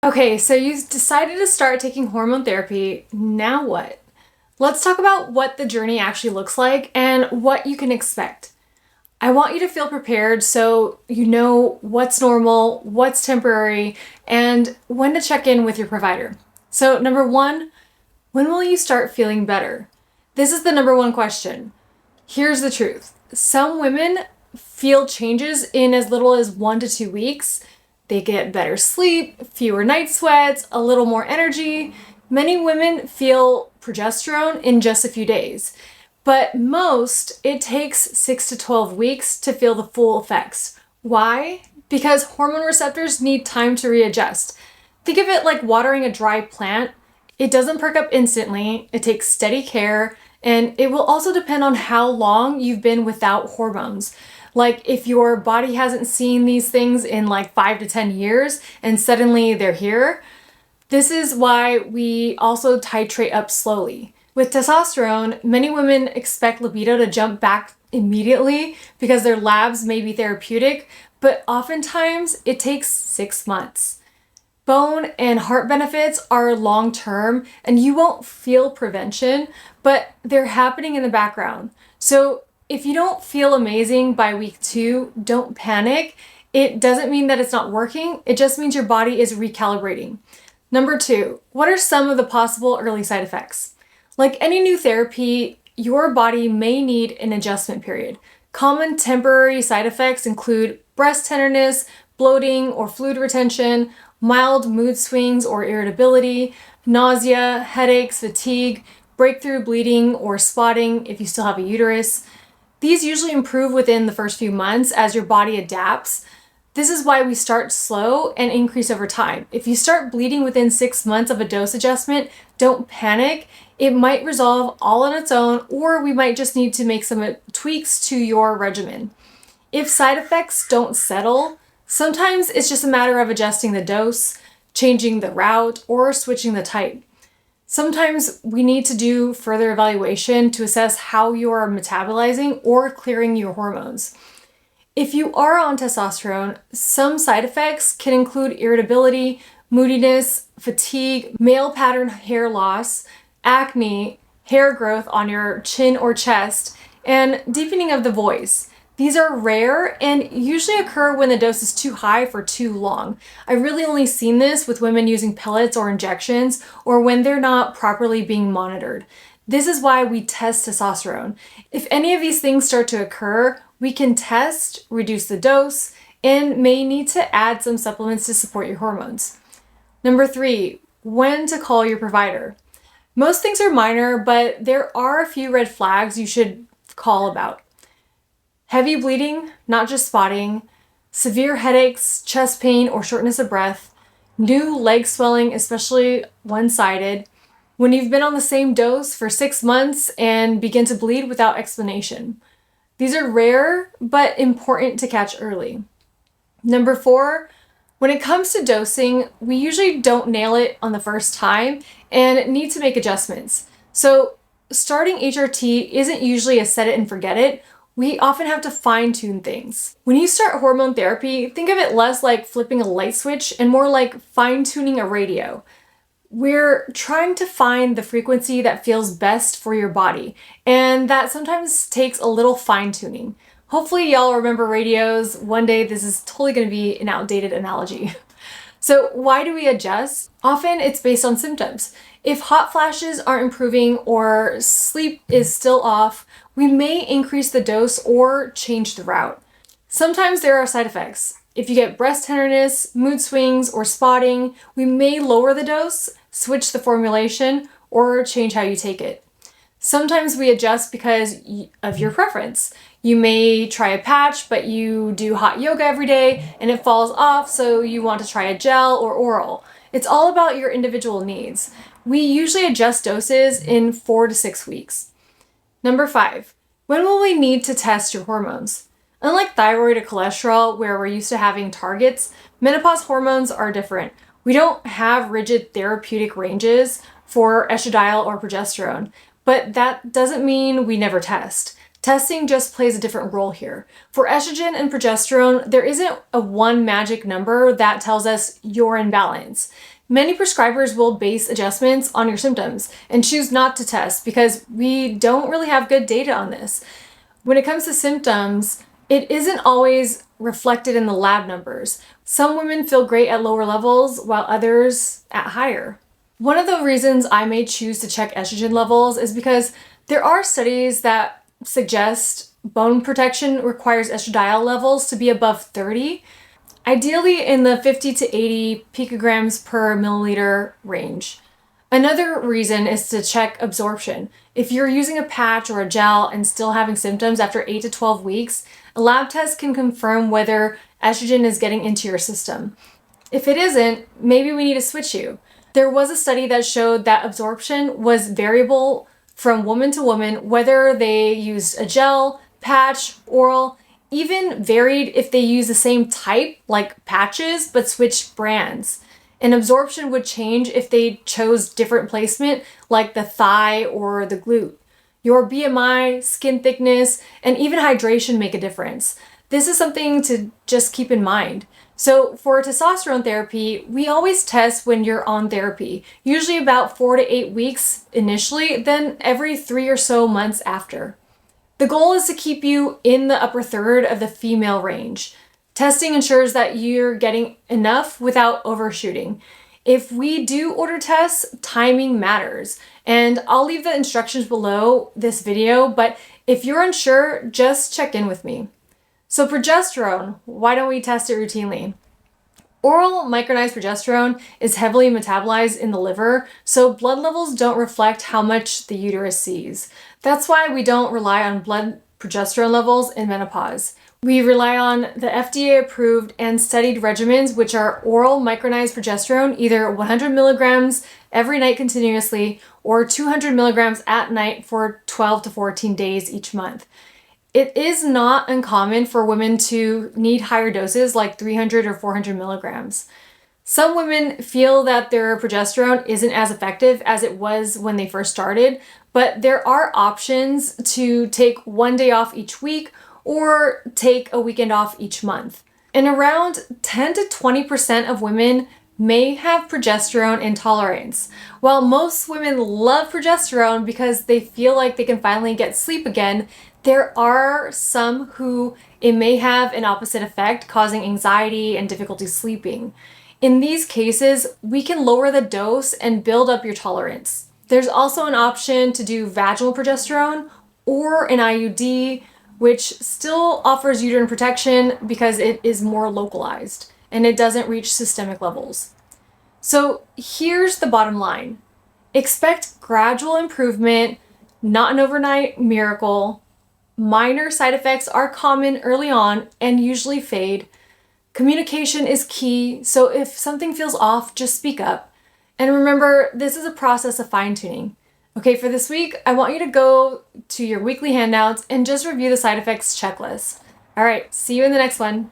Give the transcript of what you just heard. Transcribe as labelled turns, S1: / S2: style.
S1: Okay, so you decided to start taking hormone therapy. Now what? Let's talk about what the journey actually looks like and what you can expect. I want you to feel prepared so you know what's normal, what's temporary, and when to check in with your provider. So, number one, when will you start feeling better? This is the number one question. Here's the truth. Some women feel changes in as little as 1 to 2 weeks. They get better sleep, fewer night sweats, a little more energy. Many women feel progesterone in just a few days. But most, it takes 6 to 12 weeks to feel the full effects. Why? Because hormone receptors need time to readjust. Think of it like watering a dry plant. It doesn't perk up instantly, it takes steady care, and it will also depend on how long you've been without hormones. Like if your body hasn't seen these things in like 5 to 10 years and suddenly they're here, this is why we also titrate up slowly. With testosterone, many women expect libido to jump back immediately because their labs may be therapeutic, but oftentimes it takes 6 months. Bone and heart benefits are long term and you won't feel prevention, but they're happening in the background. So if you don't feel amazing by week 2, don't panic. It doesn't mean that it's not working. It just means your body is recalibrating. Number 2, what are some of the possible early side effects? Like any new therapy, your body may need an adjustment period. Common temporary side effects include breast tenderness, bloating or fluid retention, mild mood swings or irritability, nausea, headaches, fatigue, breakthrough bleeding or spotting if you still have a uterus. These usually improve within the first few months as your body adapts. This is why we start slow and increase over time. If you start bleeding within 6 months of a dose adjustment, don't panic. It might resolve all on its own, or we might just need to make some tweaks to your regimen. If side effects don't settle, sometimes it's just a matter of adjusting the dose, changing the route, or switching the type. Sometimes we need to do further evaluation to assess how you are metabolizing or clearing your hormones. If you are on testosterone, some side effects can include irritability, moodiness, fatigue, male pattern hair loss, acne, hair growth on your chin or chest, and deepening of the voice. These are rare and usually occur when the dose is too high for too long. I've really only seen this with women using pellets or injections or when they're not properly being monitored. This is why we test testosterone. If any of these things start to occur, we can test, reduce the dose, and may need to add some supplements to support your hormones. Number 3, when to call your provider. Most things are minor, but there are a few red flags you should call about. Heavy bleeding, not just spotting, severe headaches, chest pain, or shortness of breath, new leg swelling, especially one-sided, when you've been on the same dose for 6 months and begin to bleed without explanation. These are rare, but important to catch early. Number 4, when it comes to dosing, we usually don't nail it on the first time and need to make adjustments. So starting HRT isn't usually a set it and forget it. We often have to fine-tune things. When you start hormone therapy, think of it less like flipping a light switch and more like fine-tuning a radio. We're trying to find the frequency that feels best for your body, and that sometimes takes a little fine-tuning. Hopefully y'all remember radios. One day this is totally going to be an outdated analogy. So why do we adjust? Often it's based on symptoms. If hot flashes aren't improving or sleep is still off, we may increase the dose or change the route. Sometimes there are side effects. If you get breast tenderness, mood swings, or spotting, we may lower the dose, switch the formulation, or change how you take it. Sometimes we adjust because of your preference. You may try a patch, but you do hot yoga every day and it falls off, so you want to try a gel or oral. It's all about your individual needs. We usually adjust doses in 4 to 6 weeks. Number 5, when will we need to test your hormones? Unlike thyroid or cholesterol, where we're used to having targets, menopause hormones are different. We don't have rigid therapeutic ranges for estradiol or progesterone, but that doesn't mean we never test. Testing just plays a different role here. For estrogen and progesterone, there isn't a one magic number that tells us you're in balance. Many prescribers will base adjustments on your symptoms and choose not to test because we don't really have good data on this. When it comes to symptoms, it isn't always reflected in the lab numbers. Some women feel great at lower levels while others at higher. One of the reasons I may choose to check estrogen levels is because there are studies that suggest bone protection requires estradiol levels to be above 30, ideally in the 50 to 80 picograms per milliliter range. Another reason is to check absorption. If you're using a patch or a gel and still having symptoms after 8 to 12 weeks, a lab test can confirm whether estrogen is getting into your system. If it isn't, maybe we need to switch you. There was a study that showed that absorption was variable from woman to woman, whether they used a gel, patch, oral, even varied if they use the same type, like patches, but switched brands. And absorption would change if they chose different placement, like the thigh or the glute. Your BMI, skin thickness, and even hydration make a difference. This is something to just keep in mind. So for testosterone therapy, we always test when you're on therapy, usually about 4 to 8 weeks initially, then every 3 or so months after. The goal is to keep you in the upper third of the female range. Testing ensures that you're getting enough without overshooting. If we do order tests, timing matters. And I'll leave the instructions below this video, but if you're unsure, just check in with me. So progesterone, why don't we test it routinely? Oral micronized progesterone is heavily metabolized in the liver, so blood levels don't reflect how much the uterus sees. That's why we don't rely on blood progesterone levels in menopause. We rely on the FDA-approved and studied regimens, which are oral micronized progesterone, either 100 milligrams every night continuously or 200 milligrams at night for 12 to 14 days each month. It is not uncommon for women to need higher doses like 300 or 400 milligrams. Some women feel that their progesterone isn't as effective as it was when they first started, but there are options to take one day off each week or take a weekend off each month. And around 10 to 20% of women may have progesterone intolerance. While most women love progesterone because they feel like they can finally get sleep again, there are some who it may have an opposite effect, causing anxiety and difficulty sleeping. In these cases, we can lower the dose and build up your tolerance. There's also an option to do vaginal progesterone or an IUD, which still offers uterine protection because it is more localized and it doesn't reach systemic levels. So here's the bottom line. Expect gradual improvement, not an overnight miracle. Minor side effects are common early on and usually fade. Communication is key, so if something feels off, just speak up. And remember, this is a process of fine-tuning. Okay, for this week, I want you to go to your weekly handouts and just review the side effects checklist. All right, see you in the next one.